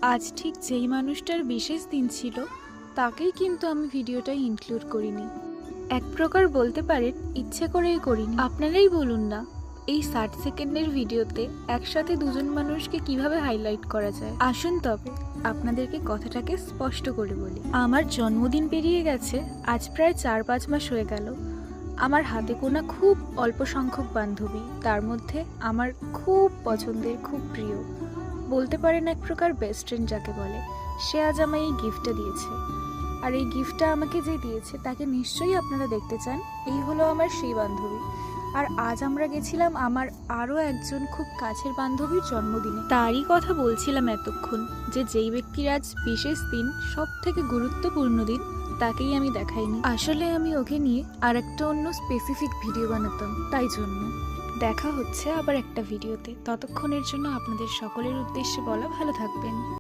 আজ ঠিক যেই মানুষটার বিশেষ দিন ছিল তাকেই কিন্তু আমি ভিডিওটায় ইনক্লুড করিনি। এক প্রকার বলতে পারেন ইচ্ছে করেই করিনি। আপনারাই বলুন না, এই 60 সেকেন্ডের ভিডিওতে একসাথে দুজন মানুষকে কিভাবে হাইলাইট করা যায়। আসুন তবে আপনাদেরকে কথাটাকে স্পষ্ট করে বলি। আমার জন্মদিন পেরিয়ে গেছে আজ প্রায় 4-5 মাস হয়ে গেল। আমার হাতে গোনা খুব অল্প সংখ্যক বান্ধবী, তার মধ্যে আমার খুব পছন্দের, খুব প্রিয়, বলতে পারেন এক প্রকার বেস্ট ফ্রেন্ড যাকে বলে, সে আজ আমায় এই গিফটটা দিয়েছে। আর এই গিফটটা আমাকে যে দিয়েছে তাকে নিশ্চয়ই আপনারা দেখতে চান। এই হলো আমার সেই বান্ধবী। আর আজ আমরা গেছিলাম আমার আরও একজন খুব কাছের বান্ধবীর জন্মদিনে। তারই কথা বলছিলাম এতক্ষণ, যে যেই ব্যক্তির আজ বিশেষ দিন, সব থেকে গুরুত্বপূর্ণ দিন, তাকেই আমি দেখাইনি। আসলে আমি ওকে নিয়ে আর একটা অন্য স্পেসিফিক ভিডিও বানাতাম, তাই জন্য। দেখা হচ্ছে আবার একটা ভিডিওতে। ততক্ষণের জন্য আপনাদের সকলের উদ্দেশ্যে বলা, ভালো থাকবেন।